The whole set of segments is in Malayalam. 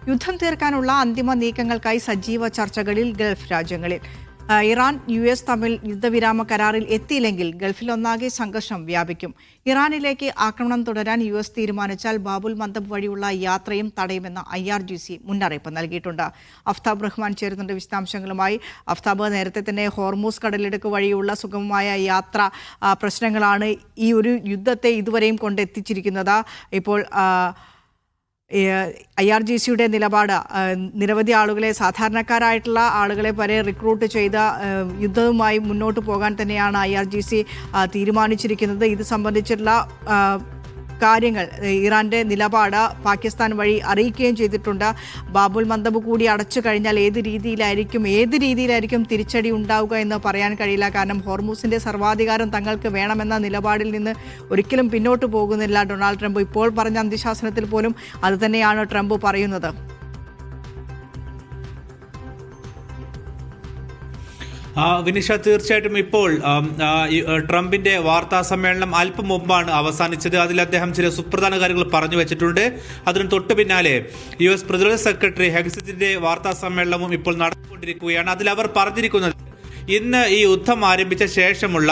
യുദ്ധം തീർക്കാനുള്ള അന്തിമ നീക്കങ്ങൾക്കായി സജീവ ചർച്ചകളിൽ ഗൾഫ് രാജ്യങ്ങളിൽ. ഇറാൻ US തമ്മിൽ യുദ്ധവിരാമ കരാറിൽ എത്തിയില്ലെങ്കിൽ ഗൾഫിലൊന്നാകെ സംഘർഷം വ്യാപിക്കും. ഇറാനിലേക്ക് ആക്രമണം തുടരാൻ US തീരുമാനിച്ചാൽ ബാബുൽ മന്ദബ് വഴിയുള്ള യാത്രയും തടയുമെന്ന് IRGC മുന്നറിയിപ്പ് നൽകിയിട്ടുണ്ട്. അഫ്താബ് റഹ്മാൻ ചേരുന്നുണ്ട് വിശദാംശങ്ങളുമായി. അഫ്താബ്, നേരത്തെ തന്നെ ഹോർമൂസ് കടലിടുക്ക് വഴിയുള്ള സുഗമമായ യാത്ര പ്രശ്നങ്ങളാണ് ഈ ഒരു യുദ്ധത്തെ ഇതുവരെയും കൊണ്ടെത്തിച്ചിരിക്കുന്നത്. ഇപ്പോൾ IRGCയുടെ നിലപാട് നിരവധി ആളുകളെ, സാധാരണക്കാരായിട്ടുള്ള ആളുകളെ വരെ റിക്രൂട്ട് ചെയ്ത യുദ്ധവുമായി മുന്നോട്ട് പോകാൻ തന്നെയാണ് IRGC തീരുമാനിച്ചിരിക്കുന്നത്. ഇത് സംബന്ധിച്ചുള്ള കാര്യങ്ങൾ, ഇറാന്റെ നിലപാട് പാകിസ്ഥാൻ വഴി അറിയിക്കുകയും ചെയ്തിട്ടുണ്ട്. ബാബുൽ മന്ദബ് കൂടി അടച്ചു കഴിഞ്ഞാൽ ഏത് രീതിയിലായിരിക്കും തിരിച്ചടി ഉണ്ടാവുക എന്ന് പറയാൻ കഴിയില്ല. കാരണം ഹോർമൂസിന്റെ സർവാധികാരം തങ്ങൾക്ക് വേണമെന്ന നിലപാടിൽ നിന്ന് ഒരിക്കലും പിന്നോട്ട് പോകുന്നില്ല ഡൊണാൾഡ് ട്രംപ്. ഇപ്പോൾ പറഞ്ഞ അന്ത്യശാസനത്തിൽ പോലും അതുതന്നെയാണ് ട്രംപ് പറയുന്നത്. വിനിഷ, തീർച്ചയായിട്ടും ഇപ്പോൾ ട്രംപിന്റെ വാർത്താ സമ്മേളനം അല്പം മുമ്പാണ് അവസാനിച്ചത്. അതിൽ അദ്ദേഹം ചില സുപ്രധാന കാര്യങ്ങൾ പറഞ്ഞു വെച്ചിട്ടുണ്ട്. അതിന് തൊട്ടു പിന്നാലെ US പ്രതിരോധ സെക്രട്ടറി ഹെഗ്സിന്റെ വാർത്താ സമ്മേളനവും ഇപ്പോൾ നടന്നുകൊണ്ടിരിക്കുകയാണ്. അതിൽ അവർ പറഞ്ഞിരിക്കുന്നത്, ഇന്ന് ഈ യുദ്ധം ആരംഭിച്ച ശേഷമുള്ള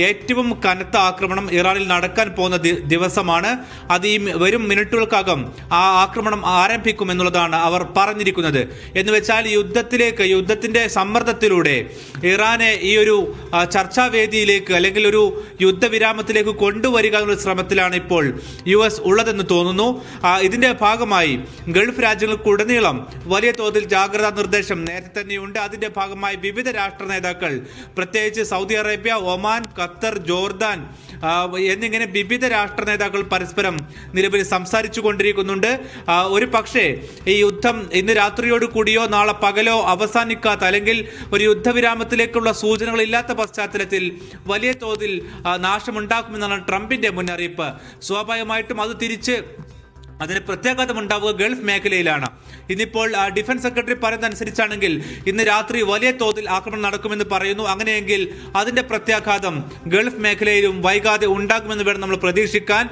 ഏറ്റവും കനത്ത ആക്രമണം ഇറാനിൽ നടക്കാൻ പോകുന്ന ദിവസമാണ്. അത് ഈ വരും മിനിറ്റുകൾക്കകം ആ ആക്രമണം ആരംഭിക്കുമെന്നുള്ളതാണ് അവർ പറഞ്ഞിരിക്കുന്നത്. എന്ന് വെച്ചാൽ യുദ്ധത്തിന്റെ സമ്മർദ്ദത്തിലൂടെ ഇറാനെ ഈ ഒരു ചർച്ചാവേദിയിലേക്ക് അല്ലെങ്കിൽ ഒരു യുദ്ധവിരാമത്തിലേക്ക് കൊണ്ടുവരിക എന്നുള്ള ശ്രമത്തിലാണ് ഇപ്പോൾ US ഉള്ളതെന്ന് തോന്നുന്നു. ഇതിന്റെ ഭാഗമായി ഗൾഫ് രാജ്യങ്ങൾക്കുടനീളം വലിയ തോതിൽ ജാഗ്രതാ നിർദ്ദേശം നേരത്തെ തന്നെയുണ്ട്. അതിന്റെ ഭാഗമായി വിവിധ രാഷ്ട്ര നേതാക്കൾ, പ്രത്യേകിച്ച് Saudi Arabia, Oman, Qatar, Jordan എന്നിങ്ങനെ വിവിധ രാഷ്ട്ര നേതാക്കൾ പരസ്പരം നിലവിൽ സംസാരിച്ചു കൊണ്ടിരിക്കുന്നുണ്ട്. ഒരു പക്ഷേ ഈ യുദ്ധം ഇന്ന് രാത്രിയോട് കൂടിയോ നാളെ പകലോ അവസാനിക്കാത്ത, അല്ലെങ്കിൽ ഒരു യുദ്ധവിരാമത്തിലേക്കുള്ള സൂചനകൾ ഇല്ലാത്ത പശ്ചാത്തലത്തിൽ വലിയ തോതിൽ നാശമുണ്ടാക്കുമെന്നാണ് ട്രംപിന്റെ മുന്നറിയിപ്പ്. സ്വാഭാവികമായിട്ടും അത് തിരിച്ച് അതിന് പ്രത്യാഘാതം ഉണ്ടാവുക ഗൾഫ് മേഖലയിലാണ്. ഇന്നിപ്പോൾ ഡിഫൻസ് സെക്രട്ടറി പറയുന്നതനുസരിച്ചാണെങ്കിൽ ഇന്ന് രാത്രി വലിയ തോതിൽ ആക്രമണം നടക്കുമെന്ന് പറയുന്നു. അങ്ങനെയെങ്കിൽ അതിന്റെ പ്രത്യാഘാതം ഗൾഫ് മേഖലയിലും വൈകാതെ ഉണ്ടാകുമെന്ന് വേണം നമ്മൾ പ്രതീക്ഷിക്കാൻ.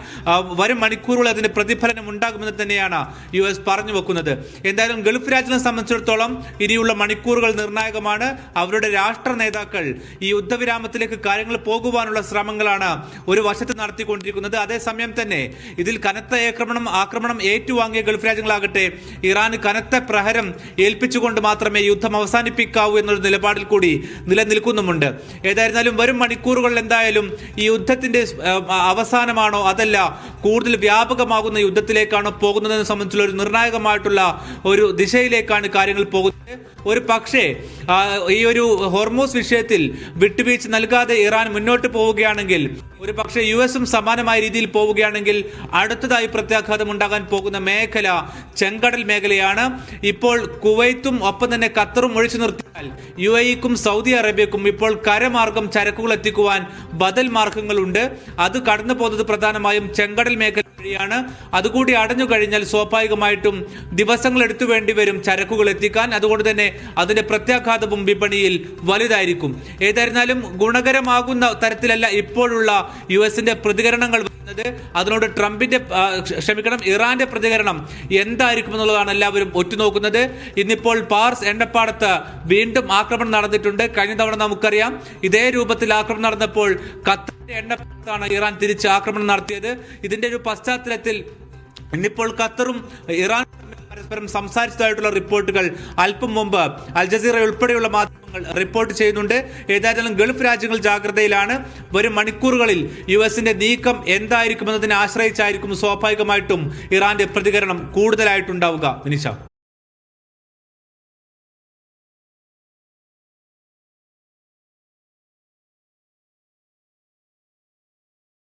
വരും മണിക്കൂറുകൾ അതിന്റെ പ്രതിഫലനം ഉണ്ടാകുമെന്ന് തന്നെയാണ് US പറഞ്ഞു വെക്കുന്നത്. എന്തായാലും ഗൾഫ് രാജ്യങ്ങളെ സംബന്ധിച്ചിടത്തോളം ഇനിയുള്ള മണിക്കൂറുകൾ നിർണായകമാണ്. അവരുടെ രാഷ്ട്ര നേതാക്കൾ ഈ യുദ്ധവിരാമത്തിലേക്ക് കാര്യങ്ങൾ പോകുവാനുള്ള ശ്രമങ്ങളാണ് ഒരു വശത്ത് നടത്തിക്കൊണ്ടിരിക്കുന്നത്. അതേസമയം തന്നെ ഇതിൽ കനത്ത ആക്രമണം ഏറ്റുവാങ്ങിയ ഗൾഫ് രാജ്യങ്ങളാകട്ടെ ഇറാന് കനത്ത പ്രഹരം ഏൽപ്പിച്ചുകൊണ്ട് മാത്രമേ യുദ്ധം അവസാനിപ്പിക്കാവൂ എന്നൊരു നിലപാടിൽ കൂടി നിലനിൽക്കുന്നുമുണ്ട്. ഏതായിരുന്നാലും വരും മണിക്കൂറുകളിൽ എന്തായാലും ഈ യുദ്ധത്തിന്റെ അവസാനമാണോ അതല്ല കൂടുതൽ വ്യാപകമാകുന്ന യുദ്ധത്തിലേക്കാണോ പോകുന്നതെന്ന് സംബന്ധിച്ചുള്ള ഒരു നിർണായകമായിട്ടുള്ള ഒരു ദിശയിലേക്കാണ് കാര്യങ്ങൾ പോകുന്നത്. ഒരു പക്ഷേ ഈ ഒരു ഹോർമൂസ് വിഷയത്തിൽ വിട്ടുവീഴ്ച നൽകാതെ ഇറാൻ മുന്നോട്ട് പോവുകയാണെങ്കിൽ, ഒരു പക്ഷേ US സമാനമായ രീതിയിൽ പോവുകയാണെങ്കിൽ അടുത്തതായി പ്രത്യാഘാതം ഉണ്ടാകാൻ പോകുന്ന മേഖല ചെങ്കടൽ മേഖലയാണ്. ഇപ്പോൾ കുവൈത്തും ഒപ്പം തന്നെ ഖത്തറും ഒഴിച്ചു നിർത്തിയാൽ UAEക്കും സൗദി അറേബ്യക്കും ഇപ്പോൾ കരമാർഗം ചരക്കുകൾ എത്തിക്കുവാൻ ബദൽ മാർഗങ്ങളുണ്ട്. അത് കടന്നു പോകുന്നത് പ്രധാനമായും ചെങ്കടൽ മേഖല വഴിയാണ്. അതുകൂടി അടഞ്ഞു കഴിഞ്ഞാൽ സ്വാഭാവികമായിട്ടും ദിവസങ്ങൾ എടുത്തു വേണ്ടി വരും ചരക്കുകൾ എത്തിക്കാൻ. അതുകൊണ്ട് തന്നെ അതിന്റെ പ്രത്യാഘാതവും വിപണിയിൽ വലുതായിരിക്കും. ഏതായിരുന്നാലും ഗുണകരമാകുന്ന തരത്തിലല്ല ഇപ്പോഴുള്ള US പ്രതികരണങ്ങൾ വരുന്നത്. അതിനോട് ഇറാന്റെ പ്രതികരണം എന്തായിരിക്കും എന്നുള്ളതാണ് എല്ലാവരും ഒറ്റുനോക്കുന്നത്. ഇന്നിപ്പോൾ പാർസ് എണ്ണപ്പാടത്ത് വീണ്ടും ആക്രമണം നടന്നിട്ടുണ്ട്. കഴിഞ്ഞ തവണ നമുക്കറിയാം ഇതേ രൂപത്തിൽ ആക്രമണം നടന്നപ്പോൾ ഖത്തറിന്റെ എണ്ണപ്പാടത്താണ് ഇറാൻ തിരിച്ച് ആക്രമണം നടത്തിയത്. ഇതിന്റെ ഒരു പശ്ചാത്തലത്തിൽ ഇന്നിപ്പോൾ ഖത്തറും ഇറാൻ പരസ്പരം സംസാരിച്ചതായിട്ടുള്ള റിപ്പോർട്ടുകൾ അല്പം മുമ്പ് അൽ ജസീറ ഉൾപ്പെടെയുള്ള മാധ്യമങ്ങൾ റിപ്പോർട്ട് ചെയ്യുന്നുണ്ട്. ഏതായാലും ഗൾഫ് രാജ്യങ്ങൾ ജാഗ്രതയിലാണ്. വരും മണിക്കൂറുകളിൽ US നീക്കം എന്തായിരിക്കുമെന്നതിനെ ആശ്രയിച്ചായിരിക്കും സ്വാഭാവികമായിട്ടും ഇറാന്റെ പ്രതികരണം കൂടുതലായിട്ടുണ്ടാവുക. വിനിഷ.